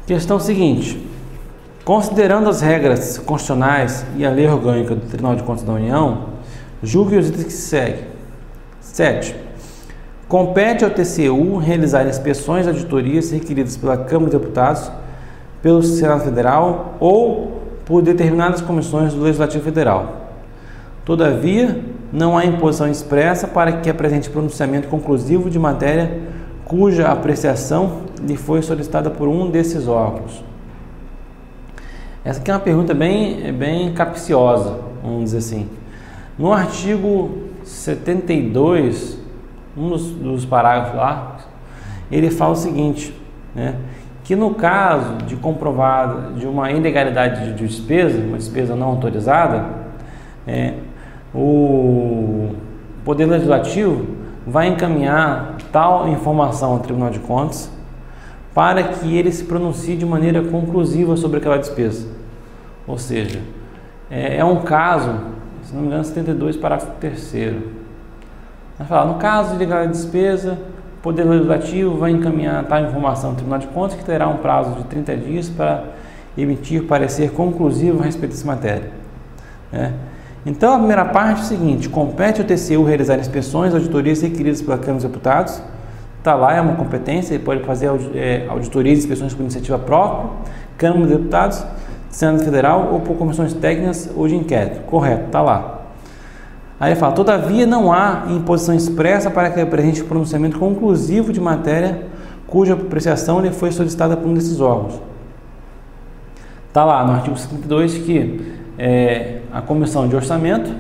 Questão seguinte: considerando as regras constitucionais e a lei orgânica do Tribunal de Contas da União, julgue os itens que se seguem. 7. Compete ao TCU realizar inspeções e auditorias requeridas pela Câmara de Deputados, pelo Senado Federal ou por determinadas comissões do Legislativo Federal. Todavia, não há imposição expressa para que apresente pronunciamento conclusivo de matéria cuja apreciação lhe foi solicitada por um desses órgãos. Essa aqui é uma pergunta bem capciosa, vamos dizer assim. No artigo 72, um dos parágrafos lá, ele fala o seguinte, né, que no caso de comprovada de uma ilegalidade de despesa, uma despesa não autorizada, o Poder Legislativo vai encaminhar tal informação ao Tribunal de Contas para que ele se pronuncie de maneira conclusiva sobre aquela despesa. Ou seja, é um caso, se não me engano, 72, parágrafo 3º. Vai falar, no caso de ilegalidade de despesa, o Poder Legislativo vai encaminhar tal informação ao Tribunal de Contas, que terá um prazo de 30 dias para emitir parecer conclusivo a respeito dessa matéria. Então, a primeira parte é o seguinte: compete ao TCU realizar inspeções, auditorias requeridas pela Câmara dos Deputados. Está lá, é uma competência, ele pode fazer auditorias e inspeções por iniciativa própria, Câmara dos Deputados, Senado Federal ou por comissões técnicas ou de inquérito. Correto, está lá. Aí ele fala, todavia não há imposição expressa para que apresente pronunciamento conclusivo de matéria cuja apreciação lhe foi solicitada por um desses órgãos. Está lá no artigo 52 que a Comissão de Orçamento,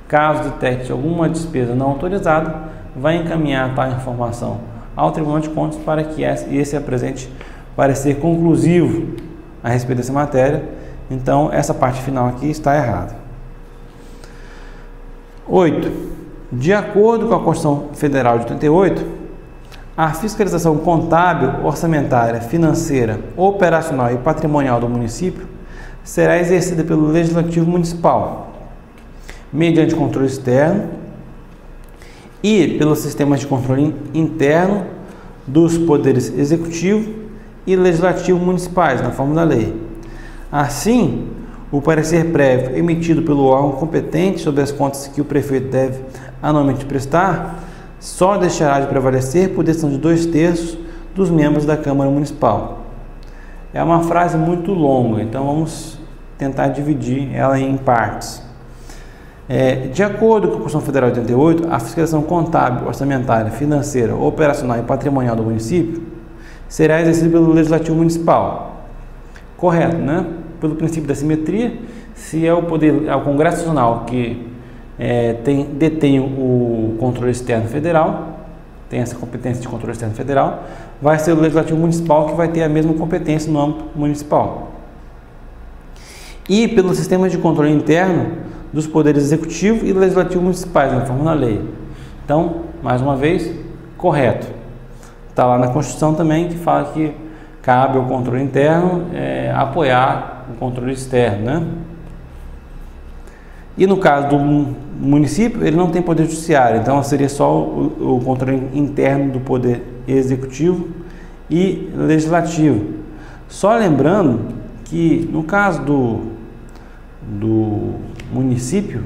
caso detecte alguma despesa não autorizada, vai encaminhar tal informação ao Tribunal de Contas para que esse apresente parecer conclusivo a respeito dessa matéria. Então, essa parte final aqui está errada. 8. De acordo com a Constituição Federal de 88, a fiscalização contábil, orçamentária, financeira, operacional e patrimonial do município será exercida pelo Legislativo Municipal, mediante controle externo e pelos sistemas de controle interno dos poderes executivo e legislativo municipais, na forma da lei. Assim, o parecer prévio emitido pelo órgão competente sobre as contas que o prefeito deve anualmente prestar só deixará de prevalecer por decisão de 2/3 dos membros da Câmara Municipal. É uma frase muito longa, então vamos tentar dividir ela em partes. De acordo com a Constituição Federal de 88, a fiscalização contábil, orçamentária, financeira, operacional e patrimonial do município será exercida pelo Legislativo Municipal. Correto, né? Pelo princípio da simetria, se é o Congresso Nacional que detém o controle externo federal, tem essa competência de controle externo federal, vai ser o Legislativo Municipal que vai ter a mesma competência no âmbito municipal. E pelo sistema de controle interno dos poderes executivo e legislativo municipais, na forma da lei. Então, mais uma vez, correto. Está lá na Constituição também que fala que cabe ao controle interno apoiar o controle externo, né? E no caso do município, ele não tem poder judiciário, então seria só o controle interno do poder executivo e legislativo. Só lembrando que no caso do município,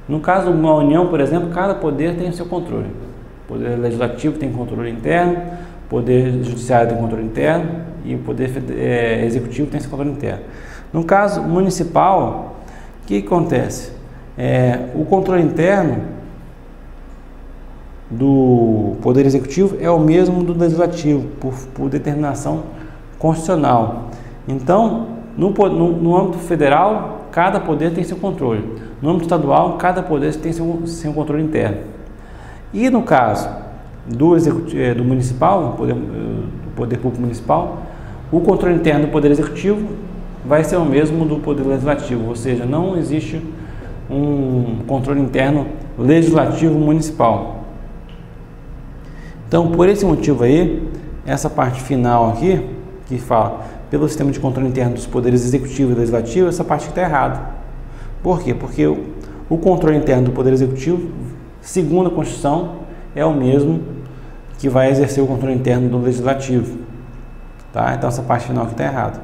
no caso de uma união, por exemplo, cada poder tem o seu controle. O poder legislativo tem controle interno, o poder judiciário tem controle interno e o poder executivo tem seu controle interno. No caso municipal, o que acontece? O controle interno do poder executivo é o mesmo do legislativo, por determinação constitucional. Então, no âmbito federal, cada poder tem seu controle. No âmbito estadual, cada poder tem seu controle interno. E no caso do municipal, do poder público municipal, o controle interno do poder executivo vai ser o mesmo do poder legislativo, ou seja, não existe um controle interno legislativo municipal. Então, por esse motivo aí, essa parte final aqui, que fala pelo sistema de controle interno dos poderes executivo e legislativo, essa parte está errada. Por quê? Porque o controle interno do poder executivo, segundo a Constituição, é o mesmo que vai exercer o controle interno do legislativo. tá? Então essa parte final aqui está errada.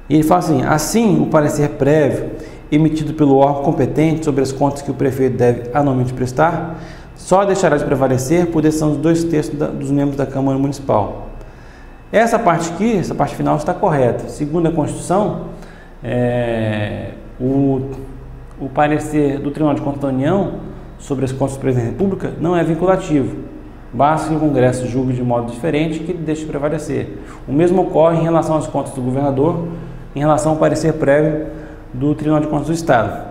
E ele fala assim, o parecer prévio emitido pelo órgão competente sobre as contas que o prefeito deve anualmente prestar, só deixará de prevalecer por decisão dos 2/3 dos membros da Câmara Municipal. Essa parte aqui, essa parte final está correta. Segundo a Constituição, o parecer do Tribunal de Contas da União sobre as contas do Presidente da República não é vinculativo. Basta que o Congresso julgue de modo diferente que ele deixe de prevalecer. O mesmo ocorre em relação às contas do governador, em relação ao parecer prévio do Tribunal de Contas do Estado.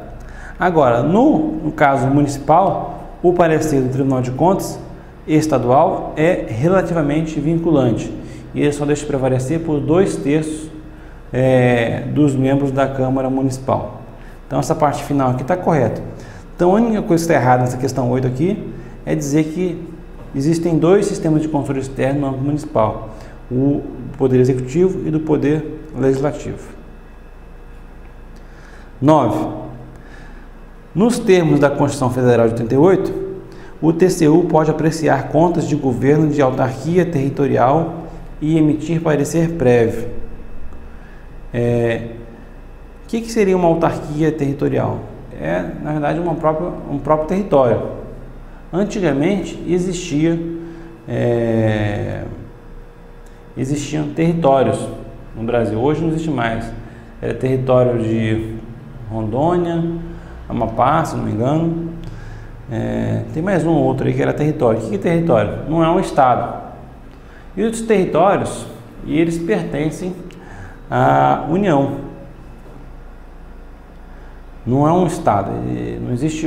Agora, no caso municipal, o parecer do Tribunal de Contas estadual é relativamente vinculante e ele só deixa de prevalecer por 2/3 dos membros da Câmara Municipal. Então essa parte final aqui está correta. Então a única coisa que está errada nessa questão 8 aqui é dizer que existem dois sistemas de controle externo no âmbito municipal, o Poder Executivo e do Poder Legislativo. 9. Nos termos da Constituição Federal de 88, o TCU pode apreciar contas de governo de autarquia territorial e emitir parecer prévio. O que seria uma autarquia territorial? Na verdade, um próprio território. Antigamente existiam territórios no Brasil, hoje não existe mais. Era território de Rondônia, Amapá, se não me engano. Tem mais um ou outro aí que era território. O que é território? Não é um estado. E outros territórios, eles pertencem à União. Não é um estado. Não existe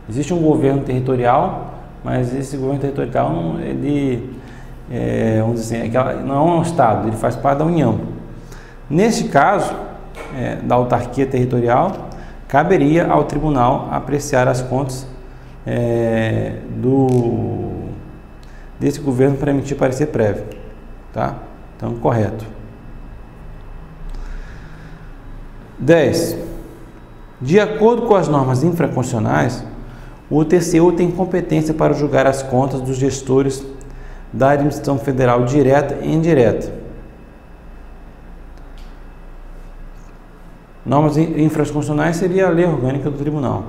existe um governo territorial, mas esse governo territorial vamos dizer assim, não é um estado, ele faz parte da União. Nesse caso, da autarquia territorial, caberia ao tribunal apreciar as contas desse governo para emitir parecer prévio, tá? Então, correto. 10. De acordo com as normas infraconstitucionais, o TCU tem competência para julgar as contas dos gestores da administração federal direta e indireta. Normas infraconstitucionais seria a lei orgânica do tribunal.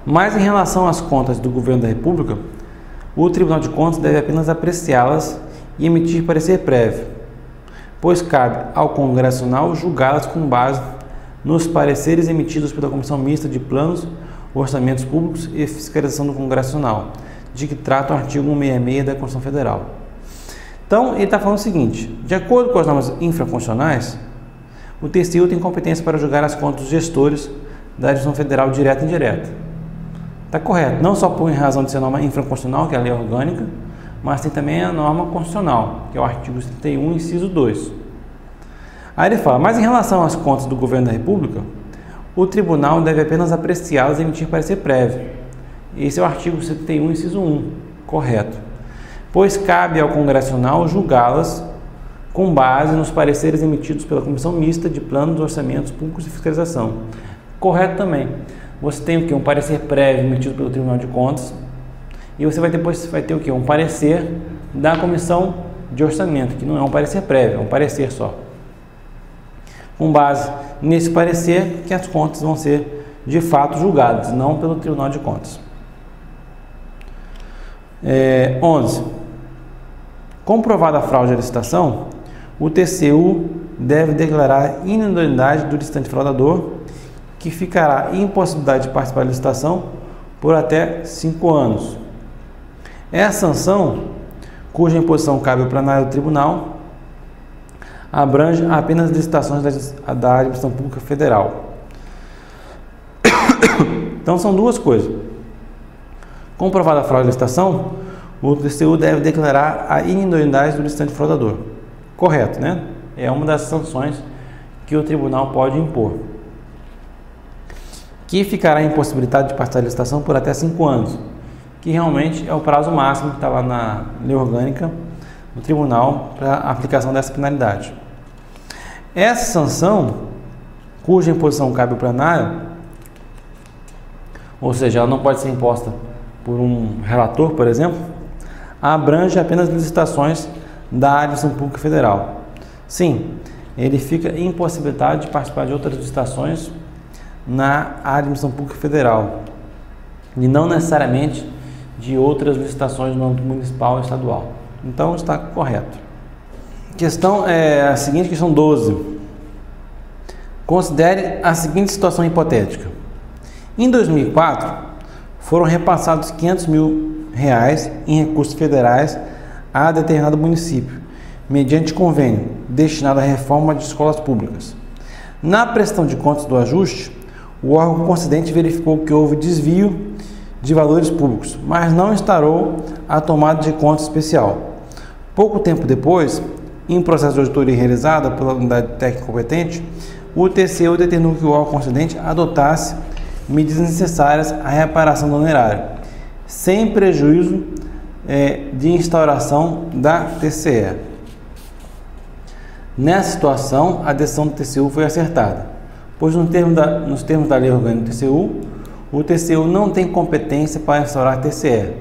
Mas em relação às contas do governo da República, o Tribunal de Contas deve apenas apreciá-las e emitir parecer prévio, pois cabe ao Congresso Nacional julgá-las com base nos pareceres emitidos pela Comissão Mista de Planos, Orçamentos Públicos e Fiscalização do Congresso Nacional, de que trata o artigo 166 da Constituição Federal. Então, ele está falando o seguinte: de acordo com as normas infraconstitucionais, o TCU tem competência para julgar as contas dos gestores da administração federal direta e indireta. Está correto, não só por razão de ser norma infraconstitucional, que é a lei orgânica, mas tem também a norma constitucional, que é o artigo 31, inciso 2. Aí ele fala, mas em relação às contas do governo da República, o tribunal deve apenas apreciá-las e emitir parecer prévio. Esse é o artigo 71, inciso 1, correto. Pois cabe ao Congresso Nacional julgá-las com base nos pareceres emitidos pela Comissão Mista de Planos, Orçamentos Públicos e Fiscalização. Correto também. Você tem o quê? Um parecer prévio emitido pelo Tribunal de Contas e você depois vai ter o quê? Um parecer da Comissão de Orçamento, que não é um parecer prévio, é um parecer só. Com base nesse parecer que as contas vão ser de fato julgadas, não pelo Tribunal de Contas. 11. Comprovada a fraude à licitação, o TCU deve declarar inidoneidade do licitante fraudador, que ficará em impossibilidade de participar da licitação por até 5 anos. Essa sanção, cuja imposição cabe ao plenário do tribunal, abrange apenas licitações da administração pública federal. Então são duas coisas. Comprovada a fraude à licitação, o TCU deve declarar a inidoneidade do licitante fraudador. Correto, né? É uma das sanções que o tribunal pode impor. Que ficará impossibilitado de participar da licitação por até 5 anos, que realmente é o prazo máximo que está lá na lei orgânica do tribunal para a aplicação dessa penalidade. Essa sanção, cuja imposição cabe ao plenário, ou seja, ela não pode ser imposta por um relator, por exemplo, abrange apenas licitações da administração pública federal. Sim, ele fica impossibilitado de participar de outras licitações na administração pública federal e não necessariamente de outras licitações no âmbito municipal e estadual. Então está correto. Questão é a seguinte, questão 12. Considere a seguinte situação hipotética. Em 2004, foram repassados R$500 mil em recursos federais a determinado município, mediante convênio destinado à reforma de escolas públicas. Na prestação de contas do ajuste, o órgão concedente verificou que houve desvio de valores públicos, mas não instaurou a tomada de conta especial. Pouco tempo depois, em processo de auditoria realizada pela unidade técnica competente, o TCU determinou que o órgão concedente adotasse medidas necessárias à reparação do onerário, sem prejuízo de instauração da TCE. Nessa situação, a decisão do TCU foi acertada, pois nos termos da lei orgânica do TCU, o TCU não tem competência para instaurar a TCE,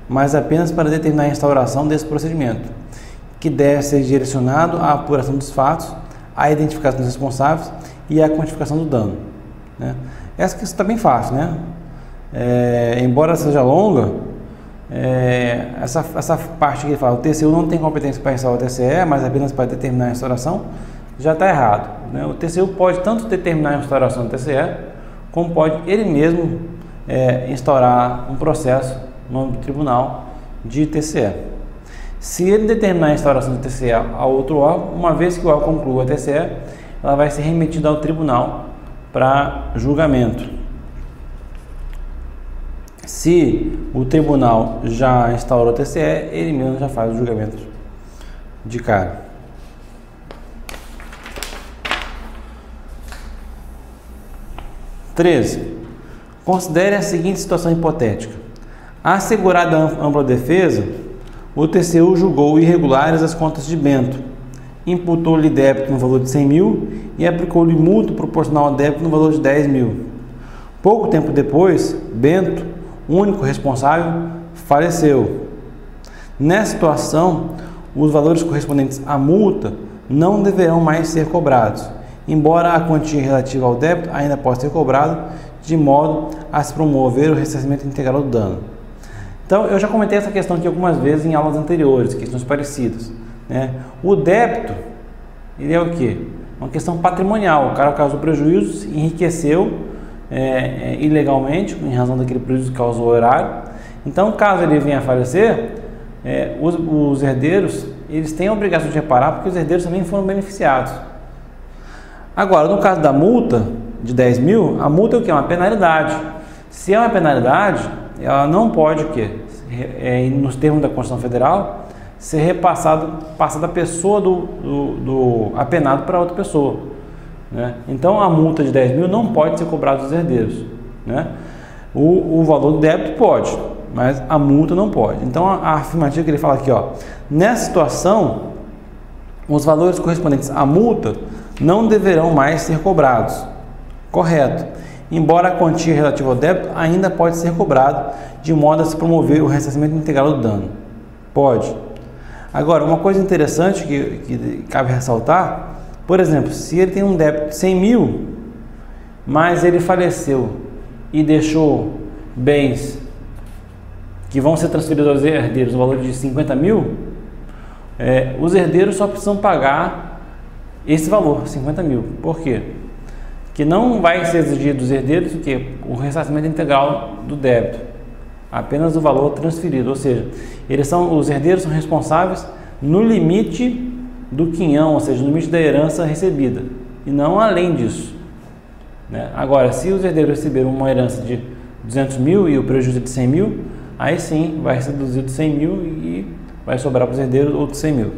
mas apenas para determinar a instauração desse procedimento, que deve ser direcionado à apuração dos fatos, à identificação dos responsáveis e à quantificação do dano. Né? Essa questão está bem fácil, né? Embora seja longa, essa parte que ele fala, o TCU não tem competência para instaurar a TCE, mas apenas para determinar a instauração, já está errado. Né? O TCU pode tanto determinar a instauração da TCE, como pode ele mesmo instaurar um processo no âmbito do tribunal de TCE. Se ele determinar a instauração da TCE a outro órgão, uma vez que o órgão conclua a TCE, ela vai ser remetida ao tribunal para julgamento. Se o tribunal já instaurou a TCE, ele mesmo já faz o julgamento de cara. Considere a seguinte situação hipotética. Assegurada a ampla defesa, o TCU julgou irregulares as contas de Bento, imputou-lhe débito no valor de 100 mil e aplicou-lhe multa proporcional ao débito no valor de 10 mil. Pouco tempo depois, Bento, único responsável, faleceu. Nessa situação, os valores correspondentes à multa não deverão mais ser cobrados, embora a quantia relativa ao débito ainda possa ser cobrada, de modo a se promover o ressarcimento integral do dano. Então, eu já comentei essa questão aqui algumas vezes em aulas anteriores, questões parecidas. Né? O débito, ele é o quê? Uma questão patrimonial. O cara causou prejuízo, se enriqueceu ilegalmente, em razão daquele prejuízo que causou o erário. Então, caso ele venha a falecer, os herdeiros, eles têm a obrigação de reparar, porque os herdeiros também foram beneficiados. Agora, no caso da multa de 10 mil, a multa é o quê? É uma penalidade. Se é uma penalidade, ela não pode o quê? Nos termos da Constituição Federal, ser repassada da pessoa do apenado para outra pessoa. Né? Então, a multa de 10 mil não pode ser cobrada dos herdeiros. Né? O valor do débito pode, mas a multa não pode. Então, a afirmativa que ele fala aqui, ó, nessa situação, os valores correspondentes à multa não deverão mais ser cobrados. Correto. Embora a quantia relativa ao débito ainda pode ser cobrada, de modo a se promover o ressarcimento integral do dano. Pode. Agora, uma coisa interessante que cabe ressaltar, por exemplo, se ele tem um débito de 100 mil, mas ele faleceu e deixou bens que vão ser transferidos aos herdeiros no valor de 50 mil, os herdeiros só precisam pagar esse valor, 50 mil. Por quê? Que não vai ser exigido dos herdeiros o quê? O ressarcimento integral do débito, apenas o valor transferido, ou seja, os herdeiros são responsáveis no limite do quinhão, ou seja, no limite da herança recebida, e não além disso. Né? Agora, se os herdeiros receberam uma herança de 200 mil e o prejuízo é de 100 mil, aí sim vai ser reduzido de 100 mil e vai sobrar para os herdeiros outros 100 mil.